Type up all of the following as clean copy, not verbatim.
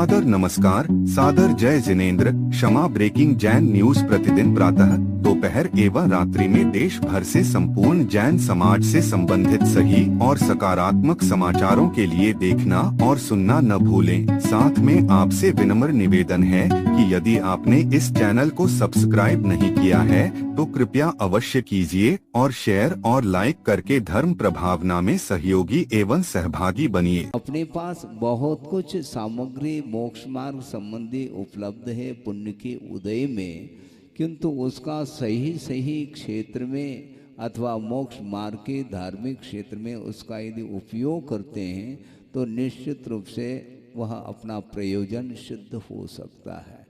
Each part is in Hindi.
सादर नमस्कार, सादर जय जिनेंद्र। क्षमा ब्रेकिंग जैन न्यूज प्रतिदिन प्रातः, दोपहर एवं रात्रि में देश भर से संपूर्ण जैन समाज से संबंधित सही और सकारात्मक समाचारों के लिए देखना और सुनना न भूलें। साथ में आपसे विनम्र निवेदन है कि यदि आपने इस चैनल को सब्सक्राइब नहीं किया है तो कृपया अवश्य कीजिए और शेयर और लाइक करके धर्म प्रभावना में सहयोगी एवं सहभागी बनिए। अपने पास बहुत कुछ सामग्री मोक्ष मार्ग संबंधी उपलब्ध है पुण्य के उदय में, किंतु उसका सही क्षेत्र में अथवा मोक्ष मार्ग के धार्मिक क्षेत्र में उसका यदि उपयोग करते हैं तो निश्चित रूप से वह अपना प्रयोजन सिद्ध हो सकता है।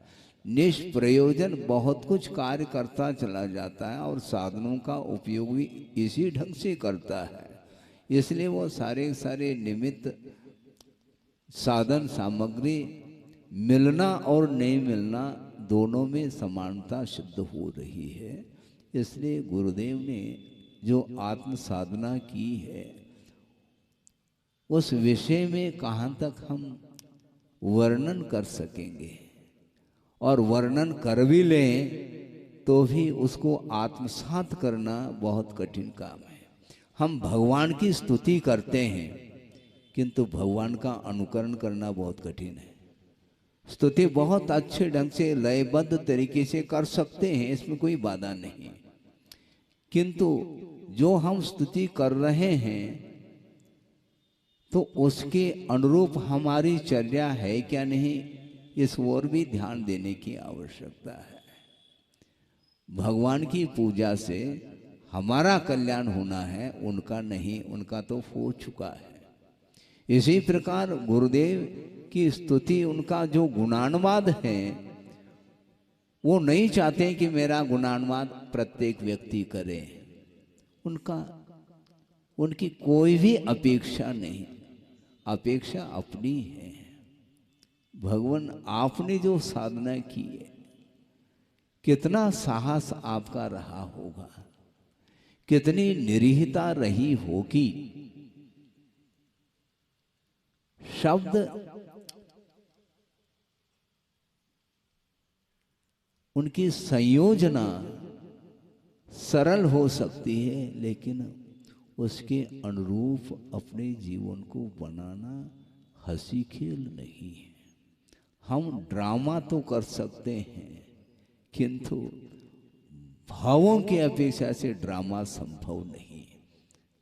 निष्प्रयोजन बहुत कुछ कार्य करता चला जाता है और साधनों का उपयोग भी इसी ढंग से करता है। इसलिए वो सारे निमित्त साधन सामग्री मिलना और नहीं मिलना दोनों में समानता सिद्ध हो रही है। इसलिए गुरुदेव ने जो आत्म साधना की है उस विषय में कहाँ तक हम वर्णन कर सकेंगे, और वर्णन कर भी लें तो भी उसको आत्मसात करना बहुत कठिन काम है। हम भगवान की स्तुति करते हैं किंतु भगवान का अनुकरण करना बहुत कठिन है। स्तुति बहुत अच्छे ढंग से लयबद्ध तरीके से कर सकते हैं, इसमें कोई बाधा नहीं, किंतु जो हम स्तुति कर रहे हैं तो उसके अनुरूप हमारी चर्या है क्या नहीं, इस ओर भी ध्यान देने की आवश्यकता है। भगवान की पूजा से हमारा कल्याण होना है, उनका नहीं, उनका तो हो चुका है। इसी प्रकार गुरुदेव की स्तुति, उनका जो गुणानुवाद है वो नहीं चाहते कि मेरा गुणानुवाद प्रत्येक व्यक्ति करे, उनकी कोई भी अपेक्षा नहीं, अपेक्षा अपनी है। भगवान आपने जो साधना की है कितना साहस आपका रहा होगा, कितनी निरीहता रही होगी। शब्द उनकी संयोजना सरल हो सकती है, लेकिन उसके अनुरूप अपने जीवन को बनाना हंसी खेल नहीं है। हम ड्रामा तो कर सकते हैं किंतु भावों की अपेक्षा से ड्रामा संभव नहीं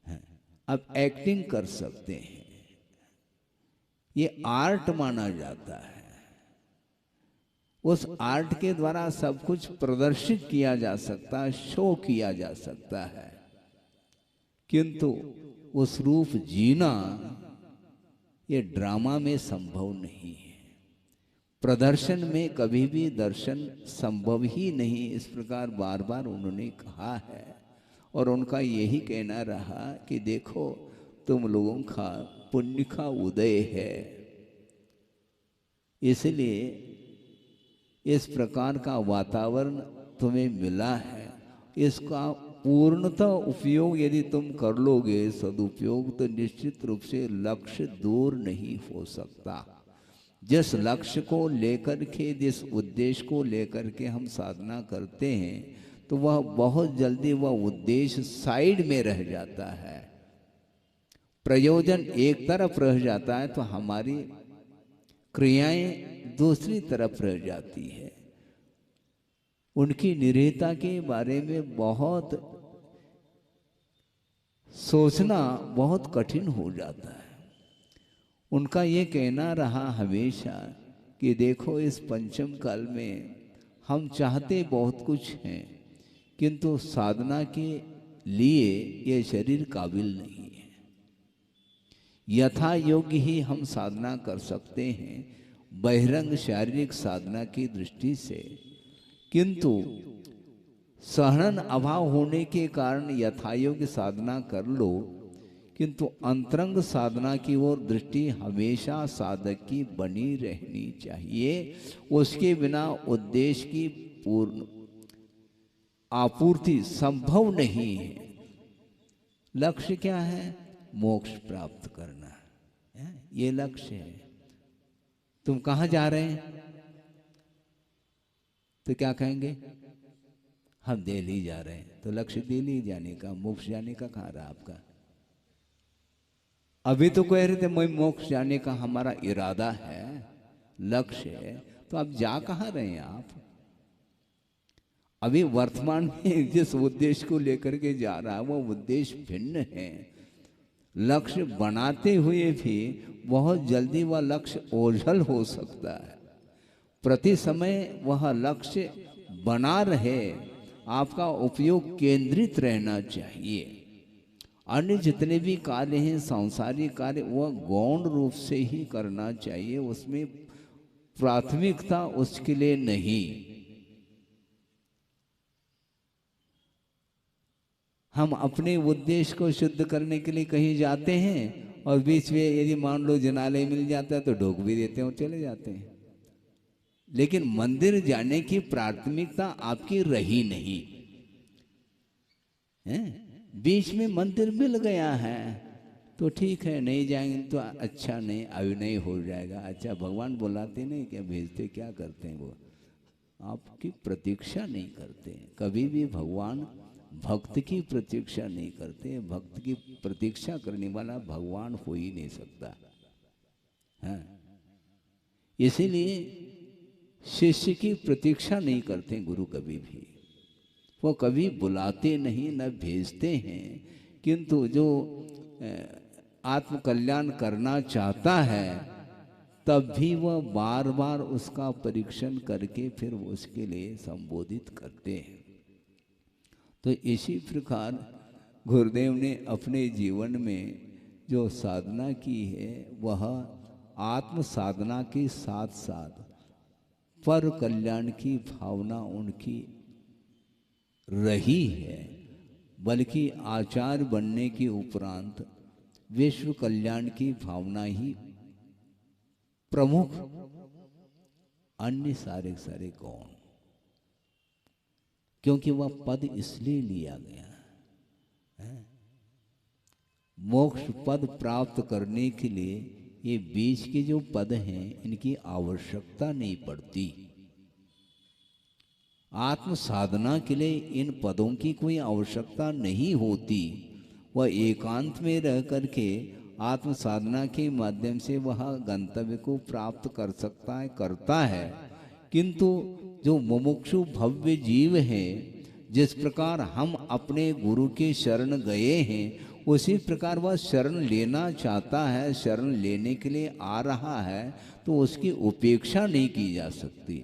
है। अब एक्टिंग कर सकते हैं, ये आर्ट माना जाता है। उस आर्ट के द्वारा सब कुछ प्रदर्शित किया जा सकता है, शो किया जा सकता है, किंतु उस रूप जीना ये ड्रामा में संभव नहीं है। प्रदर्शन में कभी भी दर्शन संभव ही नहीं, इस प्रकार बार बार उन्होंने कहा है। और उनका यही कहना रहा कि देखो तुम लोगों का पुण्य का उदय है, इसलिए इस प्रकार का वातावरण तुम्हें मिला है, इसका पूर्णतः उपयोग यदि तुम कर लोगे, सदुपयोग, तो निश्चित रूप से लक्ष्य दूर नहीं हो सकता। जिस लक्ष्य को लेकर के, जिस उद्देश्य को लेकर के हम साधना करते हैं तो वह बहुत जल्दी वह उद्देश्य साइड में रह जाता है, प्रयोजन एक तरफ रह जाता है, तो हमारी क्रियाएं दूसरी तरफ रह जाती है। उनकी निरीहता के बारे में बहुत सोचना बहुत कठिन हो जाता है। उनका ये कहना रहा हमेशा कि देखो इस पंचम काल में हम चाहते बहुत कुछ हैं किंतु साधना के लिए ये शरीर काबिल नहीं है। यथा योग्य ही हम साधना कर सकते हैं बहिरंग शारीरिक साधना की दृष्टि से, किंतु सहन अभाव होने के कारण यथायोग्य साधना कर लो, किंतु अंतरंग साधना की ओर दृष्टि हमेशा साधक की बनी रहनी चाहिए। उसके बिना उद्देश्य की पूर्ण आपूर्ति संभव नहीं है। लक्ष्य क्या है? मोक्ष प्राप्त करना है, ये लक्ष्य है। तुम कहाँ जा रहे हैं? तो क्या कहेंगे? हम दिल्ली जा रहे हैं। तो लक्ष्य दिल्ली जाने का, मोक्ष जाने का कहाँ रहा आपका? अभी तो कह रहे थे मैं मोक्ष जाने का हमारा इरादा है, लक्ष्य है। तो अब जा कहाँ रहे हैं आप? अभी वर्तमान में जिस उद्देश्य को लेकर के जा रहा है वो उद्देश्य भिन्न है। लक्ष्य बनाते हुए भी बहुत जल्दी वह लक्ष्य ओझल हो सकता है। प्रति समय वह लक्ष्य बना रहे, आपका उपयोग केंद्रित रहना चाहिए। अन्य जितने भी कार्य हैं, सांसारिक कार्य, वह गौण रूप से ही करना चाहिए, उसमें प्राथमिकता उसके लिए नहीं। हम अपने उद्देश्य को सिद्ध करने के लिए कहीं जाते हैं और बीच में यदि मान लो जनालय मिल जाता है तो ढोक भी देते हैं और चले जाते हैं। लेकिन मंदिर जाने की प्राथमिकता आपकी रही नहीं है। बीच में मंदिर मिल गया है तो ठीक है, नहीं जाएंगे तो अच्छा, नहीं अभी नहीं हो जाएगा। अच्छा, भगवान बुलाते नहीं क्या, भेजते क्या करते हैं? वो आपकी प्रतीक्षा नहीं करते। कभी भी भगवान भक्त की प्रतीक्षा नहीं करते। भक्त की प्रतीक्षा करने वाला भगवान हो ही नहीं सकता है। इसीलिए शिष्य की प्रतीक्षा नहीं करते गुरु कभी भी। वो कभी बुलाते नहीं, न भेजते हैं। किंतु जो आत्म कल्याण करना चाहता है तब भी वह बार बार उसका परीक्षण करके फिर उसके लिए संबोधित करते हैं। तो इसी प्रकार गुरुदेव ने अपने जीवन में जो साधना की है वह आत्म साधना के साथ साथ पर कल्याण की भावना उनकी रही है, बल्कि आचार्य बनने के उपरांत विश्व कल्याण की भावना ही प्रमुख, अन्य सारे सारे गौण। क्योंकि वह पद इसलिए लिया गया है, मोक्ष पद प्राप्त करने के लिए ये बीच के जो पद हैं इनकी आवश्यकता नहीं पड़ती। आत्म साधना के लिए इन पदों की कोई आवश्यकता नहीं होती। वह एकांत में रह करके आत्म साधना के माध्यम से वह गंतव्य को प्राप्त कर सकता है, करता है। किंतु जो मुमुक्षु भव्य जीव है, जिस प्रकार हम अपने गुरु के शरण गए हैं उसी प्रकार वह शरण लेना चाहता है, शरण लेने के लिए आ रहा है, तो उसकी उपेक्षा नहीं की जा सकती।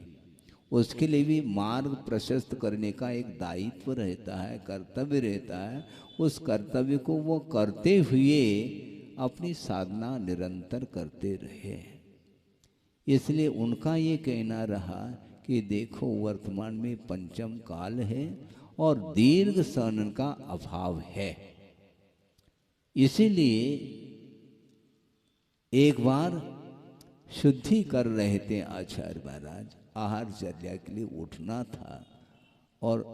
उसके लिए भी मार्ग प्रशस्त करने का एक दायित्व रहता है, कर्तव्य रहता है। उस कर्तव्य को वो करते हुए अपनी साधना निरंतर करते रहे। इसलिए उनका ये कहना रहा कि देखो वर्तमान में पंचम काल है और दीर्घ सहन का अभाव है। इसीलिए एक बार शुद्धि कर रहे थे आचार्य महाराज, आहार चर्या के लिए उठना था और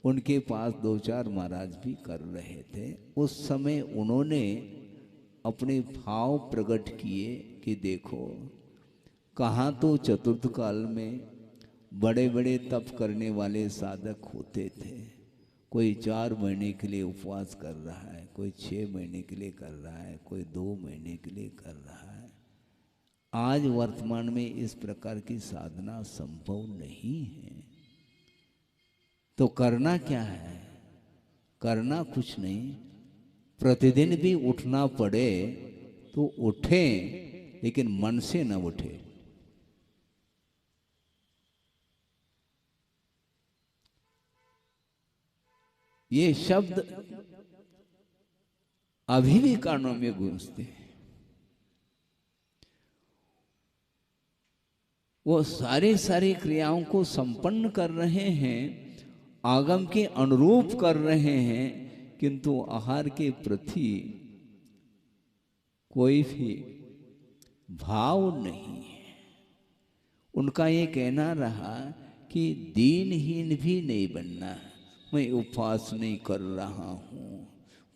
उनके पास दो चार महाराज भी कर रहे थे। उस समय उन्होंने अपने भाव प्रकट किए कि देखो, कहाँ तो चतुर्थ काल में बड़े बड़े तप करने वाले साधक होते थे। कोई 4 महीने के लिए उपवास कर रहा है, कोई 6 महीने के लिए कर रहा है, कोई 2 महीने के लिए कर रहा है। आज वर्तमान में इस प्रकार की साधना संभव नहीं है। तो करना क्या है? करना कुछ नहीं, प्रतिदिन भी उठना पड़े तो उठें, लेकिन मन से न उठे। ये शब्द अभी भी कानों में गूंजते हैं। वो सारी क्रियाओं को संपन्न कर रहे हैं, आगम के अनुरूप कर रहे हैं, किंतु आहार के प्रति कोई भी भाव नहीं है। उनका ये कहना रहा कि दीनहीन भी नहीं बनना। मैं उपवास नहीं कर रहा हूँ,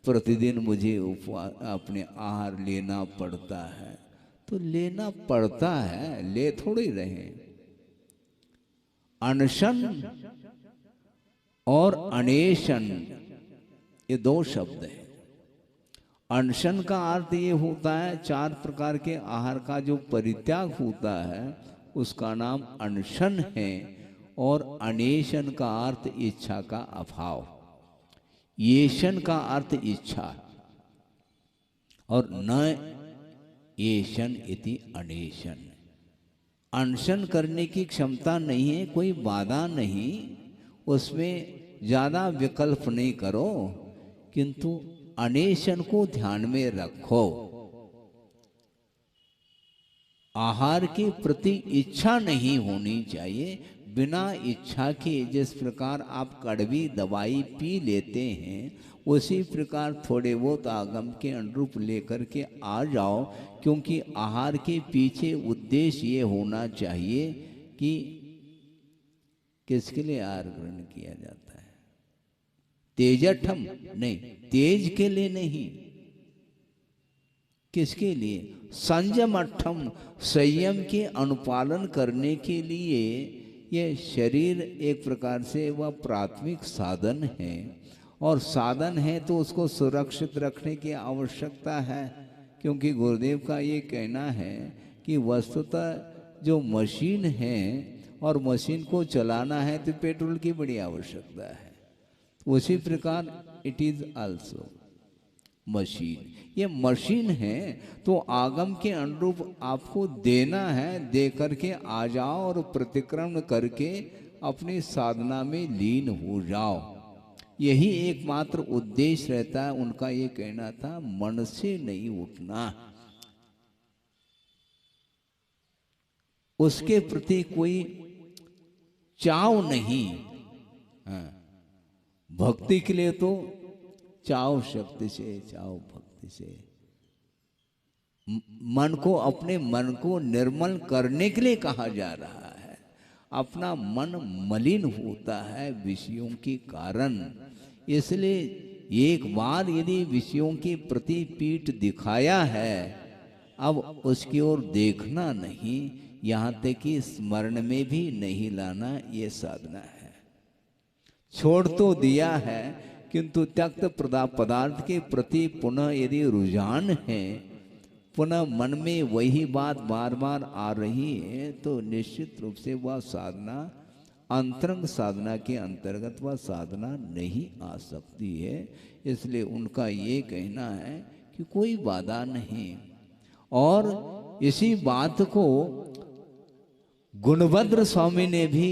प्रतिदिन मुझे उपवास अपने आहार लेना पड़ता है, तो लेना पड़ता है, ले थोड़ी रहे। अनशन और अनेशन ये दो शब्द हैं। अनशन का अर्थ ये होता है 4 प्रकार के आहार का जो परित्याग होता है उसका नाम अनशन है। और अनेशन का अर्थ इच्छा का अभाव, येशन का अर्थ इच्छा, और न येशन इति अनेशन। अनशन करने की क्षमता नहीं है, कोई बाधा नहीं, उसमें ज़्यादा विकल्प नहीं करो, किंतु अनेशन को ध्यान में रखो। आहार के प्रति इच्छा नहीं होनी चाहिए। बिना इच्छा के जिस प्रकार आप कड़वी दवाई पी लेते हैं उसी प्रकार थोड़े बहुत आगम के अनुरूप लेकर के आ जाओ, क्योंकि आहार के पीछे उद्देश्य ये होना चाहिए कि किसके लिए आहार ग्रहण किया जाता है। तेजठम नहीं, तेज के लिए नहीं, किसके लिए? संयमठम, संयम के अनुपालन करने के लिए। ये शरीर एक प्रकार से वह प्राथमिक साधन है, और साधन है तो उसको सुरक्षित रखने की आवश्यकता है, क्योंकि गुरुदेव का ये कहना है कि वस्तुतः जो मशीन है और मशीन को चलाना है तो पेट्रोल की बड़ी आवश्यकता है। उसी प्रकार इट इज आल्सो मशीन। ये मशीन है तो आगम के अनुरूप आपको देना है, दे करके आ जाओ और प्रतिक्रमण करके अपनी साधना में लीन हो जाओ। यही एकमात्र उद्देश्य रहता है। उनका ये कहना था मन से नहीं उठना, उसके प्रति कोई चाव नहीं। हाँ, भक्ति के लिए तो चाव शक्ति से, चाव भक्ति से। मन को, अपने मन को निर्मल करने के लिए कहा जा रहा है। अपना मन मलिन होता है विषयों के कारण, इसलिए एक बार यदि विषयों के प्रति पीठ दिखाया है, अब उसकी ओर देखना नहीं, यहाँ तक कि स्मरण में भी नहीं लाना, ये साधना है। छोड़ तो दिया है, किंतु त्यक्त पदार्थ के प्रति पुनः यदि रुझान है, पुनः मन में वही बात बार बार आ रही है, तो निश्चित रूप से वह साधना अंतरंग साधना के अंतर्गत वह साधना नहीं आ सकती है। इसलिए उनका ये कहना है कि कोई बाधा नहीं। और इसी बात को गुणभद्र स्वामी ने भी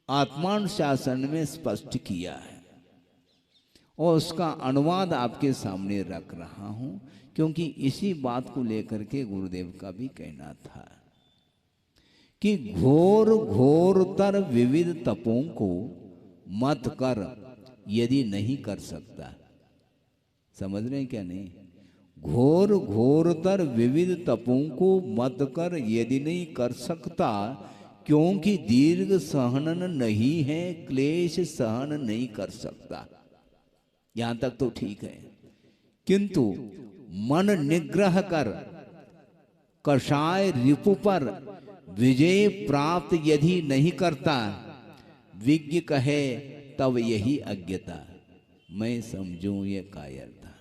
आत्मानुशासन में स्पष्ट किया है, और उसका अनुवाद आपके सामने रख रहा हूं, क्योंकि इसी बात को लेकर के गुरुदेव का भी कहना था कि घोर घोरतर विविध तपों को मत कर यदि नहीं कर सकता। समझ रहे हैं क्या? नहीं, घोर घोरतर विविध तपों को मत कर यदि नहीं कर सकता, क्योंकि दीर्घ सहनन नहीं है, क्लेश सहन नहीं कर सकता। यहां तक तो ठीक है, किंतु मन निग्रह कर कषाय रिपु पर विजय प्राप्त यदि नहीं करता, विज्ञ कहे तब यही अज्ञता, मैं समझूं ये कायरता।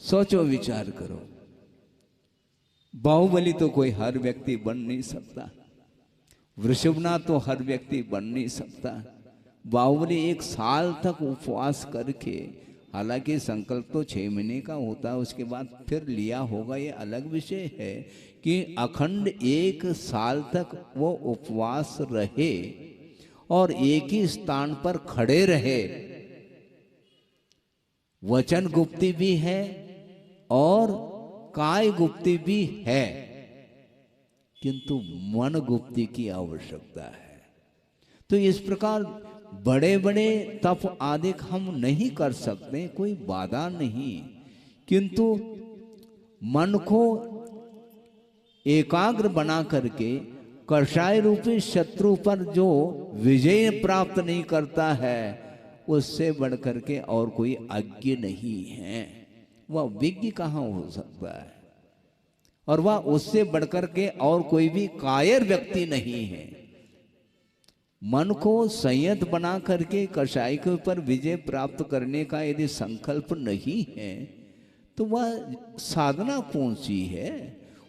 सोचो, विचार करो। बाहुबली तो कोई हर व्यक्ति बन नहीं सकता, वृषभनाथ तो हर व्यक्ति बन नहीं सकता। बाहुबली 1 साल तक उपवास करके, हालांकि संकल्प तो 6 महीने का होता है, उसके बाद फिर लिया होगा, ये अलग विषय है कि अखंड 1 साल तक वो उपवास रहे और एक ही स्थान पर खड़े रहे। वचन गुप्ती भी है और काय गुप्ती भी है, किंतु मन गुप्ती की आवश्यकता है। तो इस प्रकार बड़े बड़े तप आदि हम नहीं कर सकते, कोई बाधा नहीं, किंतु मन को एकाग्र बना करके कषाय रूपी शत्रु पर जो विजय प्राप्त नहीं करता है, उससे बढ़कर के और कोई अज्ञ नहीं है। वह विज्ञ कहाँ हो सकता है, और वह उससे बढ़कर के और कोई भी कायर व्यक्ति नहीं है। मन को संयत बना करके कषाय के ऊपर विजय प्राप्त करने का यदि संकल्प नहीं है तो वह साधना कौन सी है।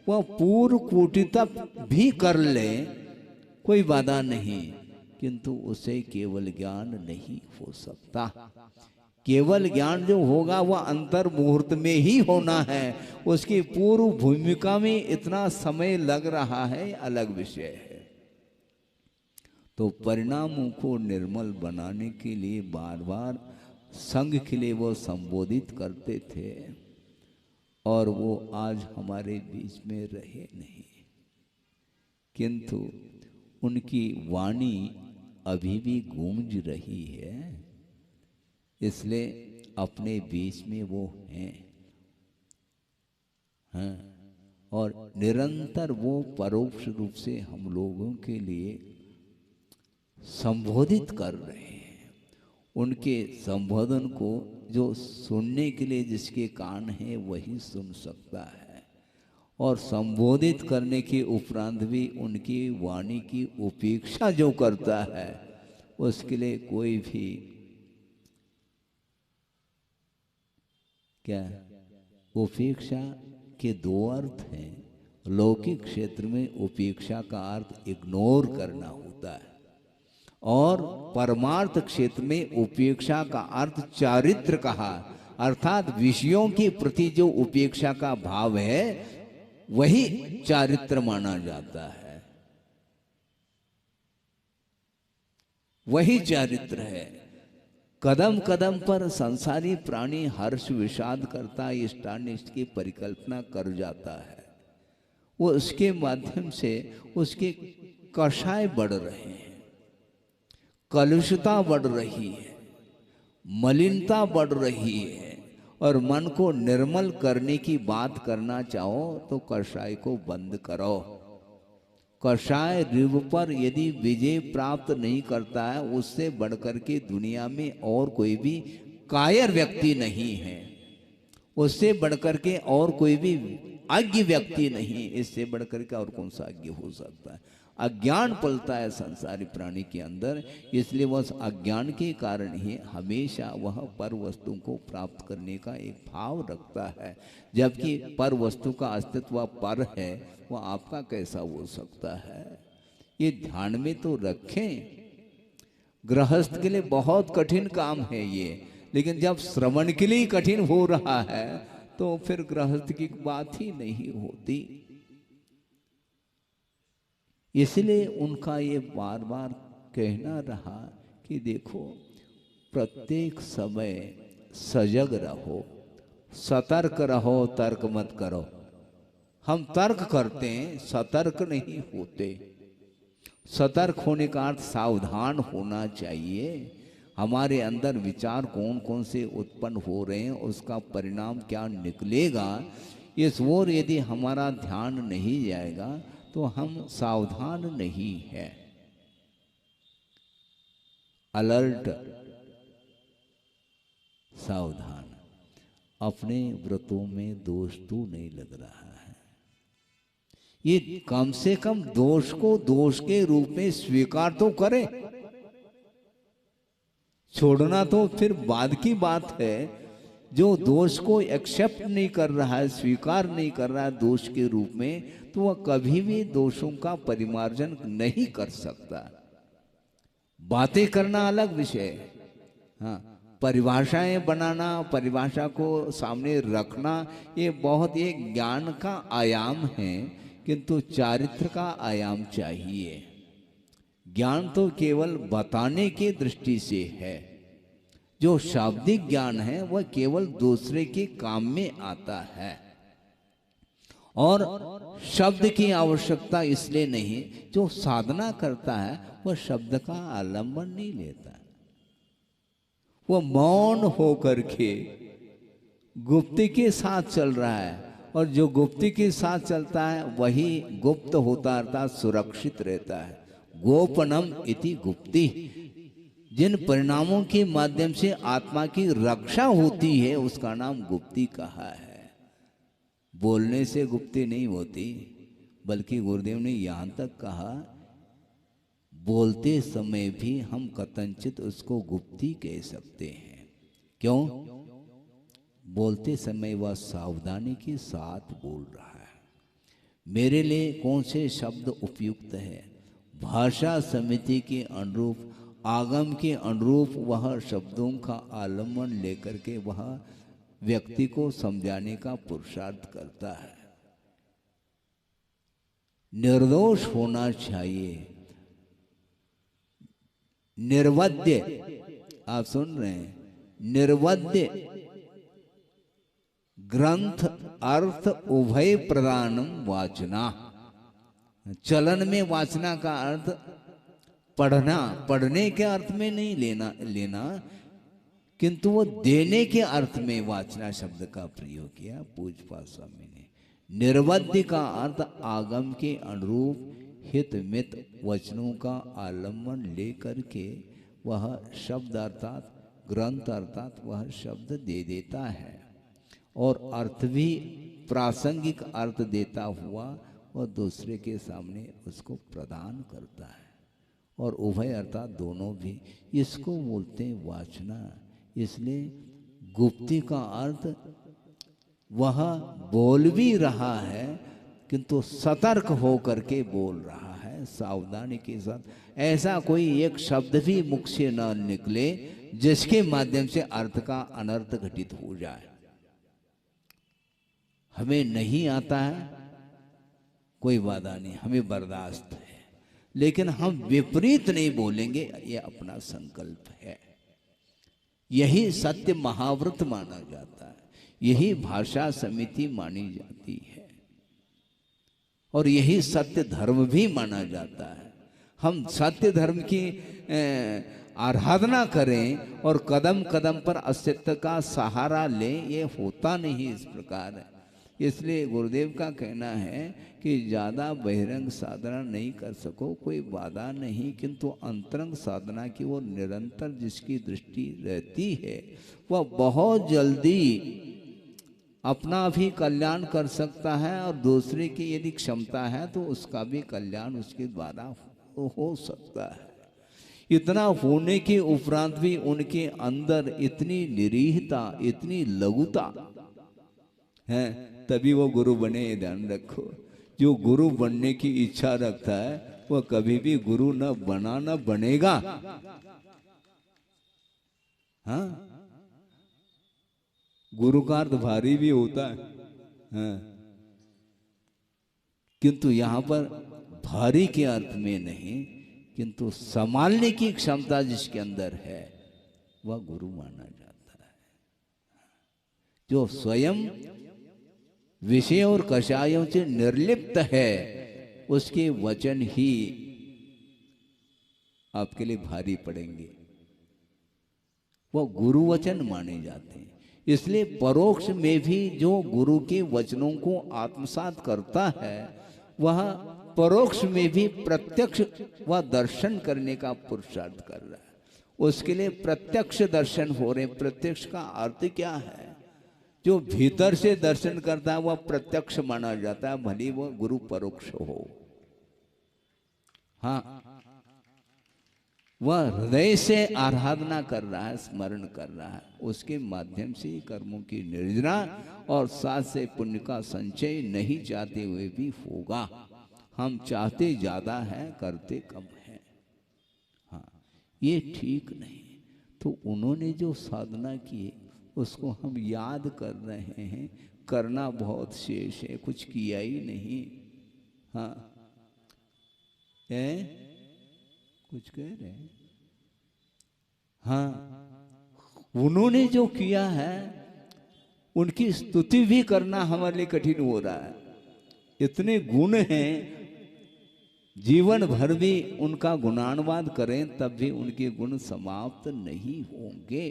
वह पूर्व कोटि तक भी कर ले, कोई बाधा नहीं, किंतु उसे केवल ज्ञान नहीं हो सकता। केवल ज्ञान जो होगा वह अंतर मुहूर्त में ही होना है। उसकी पूर्व भूमिका में इतना समय लग रहा है, अलग विषय है। तो परिणामों को निर्मल बनाने के लिए बार बार संघ के लिए वो संबोधित करते थे, और वो आज हमारे बीच में रहे नहीं, किंतु उनकी वाणी अभी भी गूंज रही है। इसलिए अपने बीच में वो हैं, और निरंतर वो परोक्ष रूप से हम लोगों के लिए संबोधित कर रहे हैं। उनके संबोधन को जो सुनने के लिए जिसके कान हैं वही सुन सकता है, और संबोधित करने के उपरांत भी उनकी वाणी की उपेक्षा जो करता है उसके लिए कोई भी क्या, उपेक्षा के दो अर्थ हैं। लौकिक क्षेत्र में उपेक्षा का अर्थ इग्नोर करना होता है, और परमार्थ क्षेत्र में उपेक्षा का अर्थ चारित्र कहा, अर्थात विषयों के प्रति जो उपेक्षा का भाव है वही चारित्र माना जाता है, वही चारित्र है। कदम कदम पर संसारी प्राणी हर्ष विषाद करता इष्टानिष्ट की परिकल्पना कर जाता है। वो उसके माध्यम से उसके कषाय बढ़ रहे हैं, कलुषता बढ़ रही है, मलिनता बढ़ रही है, और मन को निर्मल करने की बात करना चाहो तो कषाय को बंद करो। कषाय ऋव पर यदि विजय प्राप्त नहीं करता है, उससे बढ़कर के दुनिया में और कोई भी कायर व्यक्ति नहीं है, उससे बढ़कर के और कोई भी अज्ञ व्यक्ति नहीं। इससे बढ़कर के और कौन सा अज्ञ हो सकता है। अज्ञान पलता है संसारी प्राणी के अंदर, इसलिए वह अज्ञान के कारण ही हमेशा वह पर वस्तु को प्राप्त करने का एक भाव रखता है, जबकि पर वस्तु का अस्तित्व पर है, वह आपका कैसा हो सकता है। ये ध्यान में तो रखें। गृहस्थ के लिए बहुत कठिन काम है ये, लेकिन जब श्रवण के लिए कठिन हो रहा है तो फिर गृहस्थ की बात ही नहीं होती। इसलिए उनका ये बार बार कहना रहा कि देखो, प्रत्येक समय सजग रहो, सतर्क रहो, तर्क मत करो। हम तर्क करते हैं, सतर्क नहीं होते। सतर्क होने का अर्थ सावधान होना चाहिए। हमारे अंदर विचार कौन कौन से उत्पन्न हो रहे हैं, उसका परिणाम क्या निकलेगा, इस ओर यदि हमारा ध्यान नहीं जाएगा तो हम सावधान नहीं है। अलर्ट, सावधान। अपने व्रतों में दोष तो नहीं लग रहा है। ये कम से कम दोष को दोष के रूप में स्वीकार तो करे। छोड़ना तो फिर बाद की बात है। जो दोष को एक्सेप्ट नहीं कर रहा है, स्वीकार नहीं कर रहा है दोष के रूप में, तो वह कभी भी दोषों का परिमार्जन नहीं कर सकता। बातें करना अलग विषय है, हाँ, परिभाषाएं बनाना, परिभाषा को सामने रखना, ये बहुत एक ज्ञान का आयाम है, किंतु चारित्र का आयाम चाहिए। ज्ञान तो केवल बताने की दृष्टि से है। जो शाब्दिक ज्ञान है वह केवल दूसरे के काम में आता है, और शब्द की आवश्यकता इसलिए नहीं, जो साधना करता है वह शब्द का आलंबन नहीं लेता। वह मौन होकर के गुप्ती के साथ चल रहा है, और जो गुप्ती के साथ चलता है वही गुप्त होता अर्थात सुरक्षित रहता है। गोपनम इति गुप्ती। जिन परिणामों के माध्यम से आत्मा की रक्षा होती है उसका नाम गुप्ती कहा है। बोलने से गुप्ती नहीं होती, बल्कि गुरुदेव ने यहाँ तक कहा बोलते समय भी हम कथनचित उसको गुप्ती कह सकते हैं। क्यों? बोलते समय वह सावधानी के साथ बोल रहा है। मेरे लिए कौन से शब्द उपयुक्त है, भाषा समिति के अनुरूप, आगम के अनुरूप वह शब्दों का आलम्बन लेकर के वह व्यक्ति को समझाने का पुरुषार्थ करता है। निर्दोष होना चाहिए, निर्वद्य, आप सुन रहे हैं, निर्वद्य ग्रंथ अर्थ उभय प्रदानम वाचना। चलन में वाचना का अर्थ पढ़ना, पढ़ने के अर्थ में नहीं लेना, किंतु वो देने के अर्थ में वाचना शब्द का प्रयोग किया पूज्यपाद स्वामी ने। निर्वद्य का अर्थ आगम के अनुरूप हित मित वचनों का आलम्बन लेकर के वह शब्द अर्थात ग्रंथ अर्थात वह शब्द दे देता है, और अर्थ भी प्रासंगिक अर्थ देता हुआ वह दूसरे के सामने उसको प्रदान करता है। और उभय अर्थात दोनों भी, इसको बोलते हैं वाचना। इसलिए गुप्ती का अर्थ वह बोल भी रहा है किंतु सतर्क हो करके बोल रहा है, सावधानी के साथ। ऐसा कोई एक शब्द भी मुख से न निकले जिसके माध्यम से अर्थ का अनर्थ घटित हो जाए। हमें नहीं आता है कोई बाधा नहीं, हमें बर्दाश्त है, लेकिन हम विपरीत नहीं बोलेंगे, ये अपना संकल्प है। यही सत्य महाव्रत माना जाता है, यही भाषा समिति मानी जाती है, और यही सत्य धर्म भी माना जाता है। हम सत्य धर्म की आराधना करें और कदम कदम पर अस्तित्व का सहारा लें, ये होता नहीं इस प्रकार है। इसलिए गुरुदेव का कहना है कि ज़्यादा बहिरंग साधना नहीं कर सको कोई बाधा नहीं, किंतु अंतरंग साधना की ओर निरंतर जिसकी दृष्टि रहती है वह बहुत जल्दी अपना भी कल्याण कर सकता है, और दूसरे की यदि क्षमता है तो उसका भी कल्याण उसके द्वारा हो सकता है। इतना होने के उपरांत भी उनके अंदर इतनी निरीहता, इतनी लघुता है, तभी वो गुरु बने। ये ध्यान रखो, जो गुरु बनने की इच्छा रखता है वह कभी भी गुरु न बना न बनेगा। हाँ, गुरु का अर्थ भारी भी होता है, हाँ, किंतु यहाँ पर भारी के अर्थ में नहीं, किंतु संभालने की क्षमता जिसके अंदर है वह गुरु माना जाता है। जो स्वयं विषय और कषायों से निर्लिप्त है उसके वचन ही आपके लिए भारी पड़ेंगे, वह गुरु वचन माने जाते हैं। इसलिए परोक्ष में भी जो गुरु के वचनों को आत्मसात करता है वह परोक्ष में भी प्रत्यक्ष वह दर्शन करने का पुरुषार्थ कर रहा है। उसके लिए प्रत्यक्ष दर्शन हो रहे। प्रत्यक्ष का अर्थ क्या है? जो भीतर से दर्शन करता है वह प्रत्यक्ष माना जाता है, भले वह गुरु परोक्ष हो। हाँ, वह हृदय से आराधना कर रहा है, स्मरण कर रहा है, उसके माध्यम से कर्मों की निर्जना और साथ से पुण्य का संचय नहीं चाहते हुए भी होगा। हम चाहते ज्यादा है, करते कम है। हाँ, ये ठीक नहीं। तो उन्होंने जो साधना की उसको हम याद कर रहे हैं, करना बहुत शेष है, कुछ किया ही नहीं। हाँ, कुछ कह रहे हैं? हाँ, उन्होंने जो किया है उनकी स्तुति भी करना हमारे लिए कठिन हो रहा है। इतने गुण हैं, जीवन भर भी उनका गुणानुवाद करें तब भी उनके गुण समाप्त नहीं होंगे,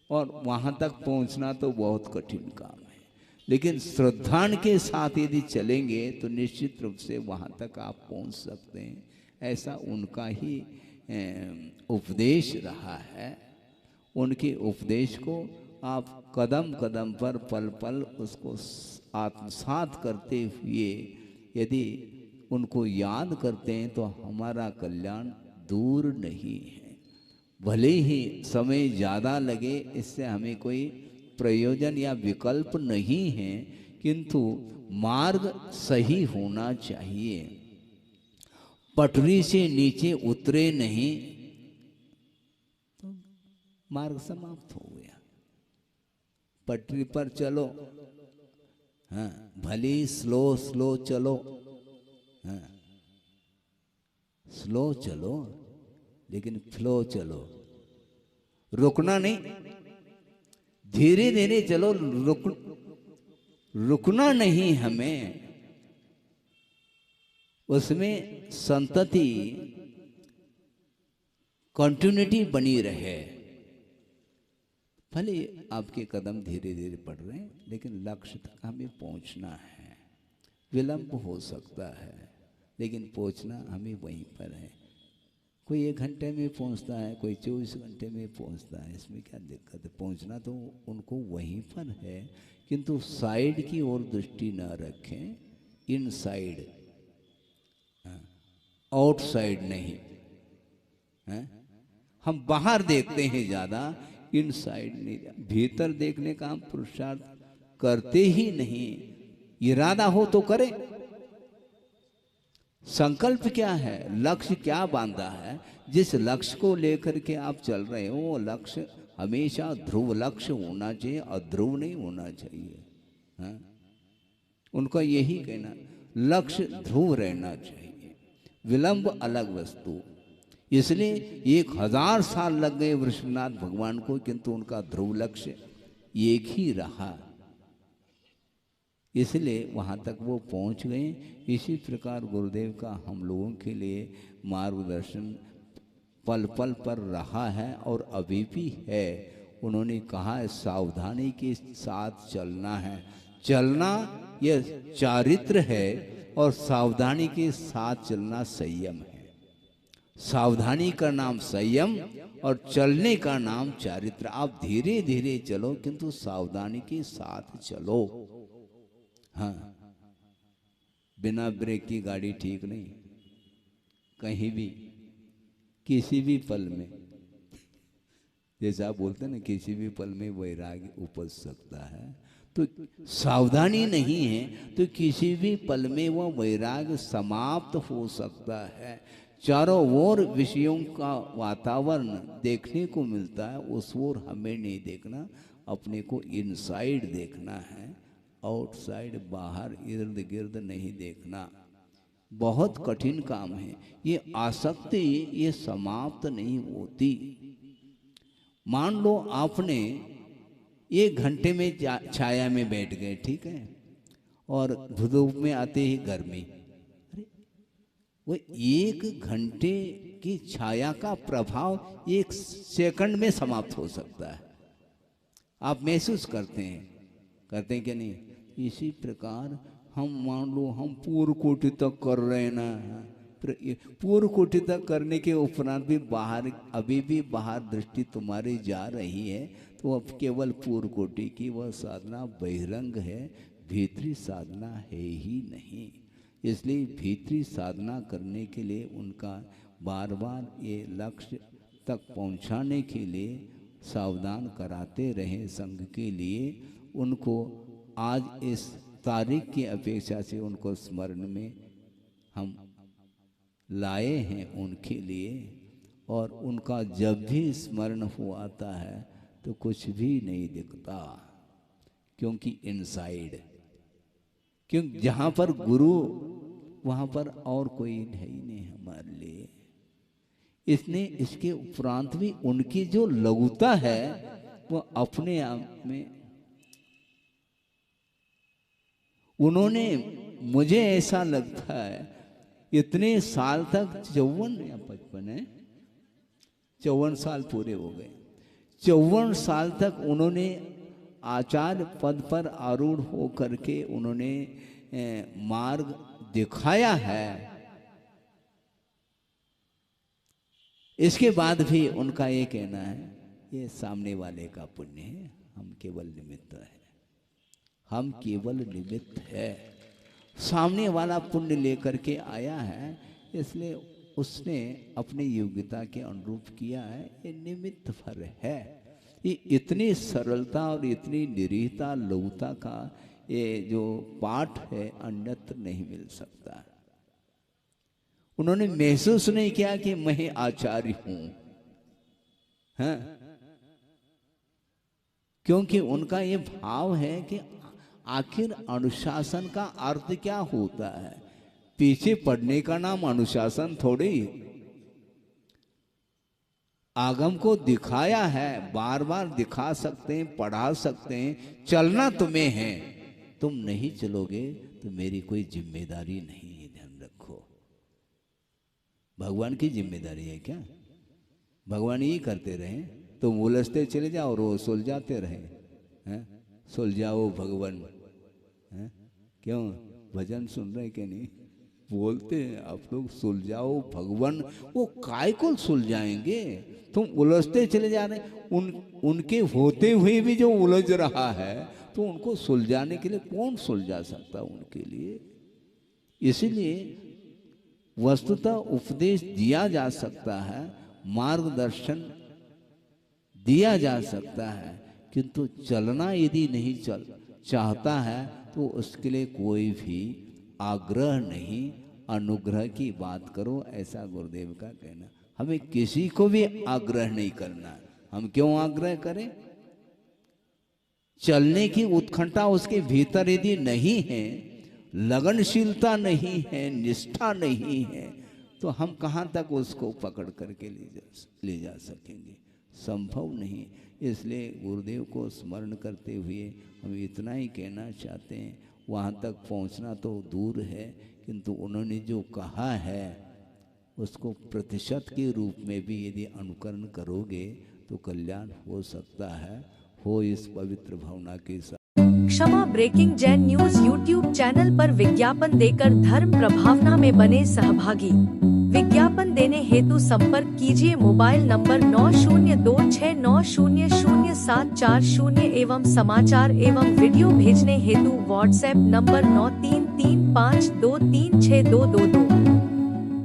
और वहां तक पहुंचना तो बहुत कठिन काम है। लेकिन श्रद्धान के साथ यदि चलेंगे तो निश्चित रूप से वहां तक आप पहुंच सकते हैं। ऐसा उनका ही उपदेश रहा है, उनके उपदेश को आप कदम कदम पर पल पल उसको आत्मसात करते हुए यदि उनको याद करते हैं तो हमारा कल्याण दूर नहीं है। भले ही समय ज़्यादा लगे, इससे हमें कोई प्रयोजन या विकल्प नहीं है, किंतु मार्ग सही होना चाहिए। पटरी से नीचे उतरे नहीं तो मार्ग समाप्त हो गया। पटरी पर चलो, हाँ, भले स्लो स्लो चलो, हाँ, स्लो चलो लेकिन फ्लो चलो, रुकना नहीं, धीरे धीरे चलो, रुकना नहीं हमें। उसमें संतति कंटिन्यूटी बनी रहे। भले आपके कदम धीरे धीरे बढ़ रहे हैं लेकिन लक्ष्य तक हमें पहुंचना है। विलंब हो सकता है लेकिन पहुंचना हमें वहीं पर है। कोई 1 घंटे में पहुंचता है, कोई 24 घंटे में पहुंचता है, इसमें क्या दिक्कत है? पहुंचना तो उनको वहीं पर है, किंतु साइड की ओर दृष्टि न रखें, इनसाइड, आउटसाइड नहीं है। हम बाहर देखते हैं ज़्यादा, इनसाइड नहीं, भीतर देखने का हम पुरुषार्थ करते ही नहीं। इरादा हो तो करें, संकल्प क्या है, लक्ष्य क्या बांधा है, जिस लक्ष्य को लेकर के आप चल रहे हो वो लक्ष्य हमेशा ध्रुव लक्ष्य होना चाहिए, अध्रुव नहीं होना चाहिए। हाँ? उनका यही कहना, लक्ष्य ध्रुव रहना चाहिए, विलंब अलग वस्तु। इसलिए 1000 साल लग गए वृषभनाथ भगवान को, किंतु उनका ध्रुव लक्ष्य एक ही रहा, इसलिए वहाँ तक वो पहुँच गए। इसी प्रकार गुरुदेव का हम लोगों के लिए मार्गदर्शन पल पल पर रहा है और अभी भी है। उन्होंने कहा है सावधानी के साथ चलना है। चलना यह चारित्र है और सावधानी के साथ चलना संयम है। सावधानी का नाम संयम और चलने का नाम चारित्र। आप धीरे धीरे चलो किंतु सावधानी के साथ चलो। हाँ, बिना ब्रेक की गाड़ी ठीक नहीं, कहीं भी किसी भी पल में, जैसा आप बोलते हैं ना, किसी भी पल में वैराग्य उपज सकता है। तो सावधानी नहीं है तो किसी भी पल में वह वैराग्य समाप्त हो सकता है। चारों ओर विषयों का वातावरण देखने को मिलता है, उस ओर हमें नहीं देखना, अपने को इनसाइड देखना है, आउटसाइड बाहर इर्द गिर्द नहीं देखना। बहुत कठिन काम है। ये आसक्ति ये समाप्त नहीं होती। मान लो आपने 1 घंटे में छाया में बैठ गए, ठीक है, और धूप में आते ही गर्मी, अरे वो 1 घंटे की छाया का प्रभाव 1 सेकंड में समाप्त हो सकता है। आप महसूस करते हैं कि नहीं? इसी प्रकार हम मान लो हम पूर्व कोटि तक कर रहे हैं ना, पूर्व कोटि तक करने के उपरांत भी बाहर, अभी भी बाहर दृष्टि तुम्हारी जा रही है, तो अब केवल पूर्व कोटि की वह साधना बहिरंग है, भीतरी साधना है ही नहीं। इसलिए भीतरी साधना करने के लिए उनका बार बार ये लक्ष्य तक पहुंचाने के लिए सावधान कराते रहे। संघ के लिए उनको आज इस तारीख की अपेक्षा से उनको स्मरण में हम लाए हैं उनके लिए। और उनका जब भी स्मरण हो आता है तो कुछ भी नहीं दिखता, क्योंकि इनसाइड, क्योंकि जहाँ पर गुरु वहाँ पर और कोई है ही नहीं हमारे लिए। इसने इसके उपरांत भी उनकी जो लघुता है वो अपने आप में, उन्होंने, मुझे ऐसा लगता है इतने साल तक 54 या 55 है, 54 साल पूरे हो गए, 54 साल तक उन्होंने आचार्य पद पर आरूढ़ हो करके उन्होंने मार्ग दिखाया है। इसके बाद भी उनका ये कहना है ये सामने वाले का पुण्य है, हम केवल निमित्त है, हम केवल निमित्त है। सामने वाला पुण्य लेकर के आया है, इसलिए उसने अपनी योग्यता के अनुरूप किया है, ये निमित्त फल है। ये इतनी सरलता और इतनी निरीहता लघुता का ये जो पाठ है अन्यत्र नहीं मिल सकता। उन्होंने महसूस नहीं किया कि मैं आचार्य हूं, हाँ? क्योंकि उनका ये भाव है कि आखिर अनुशासन का अर्थ क्या होता है। पीछे पड़ने का नाम अनुशासन थोड़ी। आगम को दिखाया है, बार बार दिखा सकते हैं, पढ़ा सकते हैं, चलना तुम्हें है, तुम नहीं चलोगे तो मेरी कोई जिम्मेदारी नहीं है, ध्यान रखो। भगवान की जिम्मेदारी है क्या? भगवान ही करते रहे, तुम उलझते चले जाओ और वो सुलझाते रहे, हैं? सुलझाओ भगवान, हैं? क्यों भजन सुन रहे कि नहीं? बोलते हैं आप लोग सुलझाओ भगवान, वो काय को सुलझाएंगे? तुम उलझते चले जा रहे, उनके होते हुए भी जो उलझ रहा है तो उनको सुलझाने के लिए कौन सुलझा सकता उनके लिए? इसीलिए वस्तुतः उपदेश दिया जा सकता है, मार्गदर्शन दिया जा सकता है, किंतु चलना यदि नहीं चाहता है तो उसके लिए कोई भी आग्रह नहीं, अनुग्रह की बात करो, ऐसा गुरुदेव का कहना। हमें किसी को भी आग्रह नहीं करना। हम क्यों आग्रह करें? चलने की उत्कंठा उसके भीतर यदि नहीं है, लगनशीलता नहीं है, निष्ठा नहीं है, तो हम कहाँ तक उसको पकड़ करके ले जा सकेंगे? संभव नहीं। इसलिए गुरुदेव को स्मरण करते हुए हम इतना ही कहना चाहते हैं, वहाँ तक पहुँचना तो दूर है, किंतु उन्होंने जो कहा है उसको प्रतिशत के रूप में भी यदि अनुकरण करोगे तो कल्याण हो सकता है। हो इस पवित्र भावना के साथ। Kshama breaking Jain news YouTube channel पर विज्ञापन देकर धर्म प्रभावना में बने सहभागी। विज्ञापन देने हेतु संपर्क कीजिए मोबाइल नंबर 9026900740 एवं समाचार एवं वीडियो भेजने हेतु WhatsApp number 9335236222।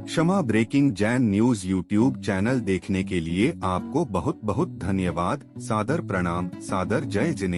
Kshama breaking Jain news YouTube channel देखने के लिए आपको बहुत बहुत धन्यवाद। सादर प्रणाम, सादर जय जिनेंद्र।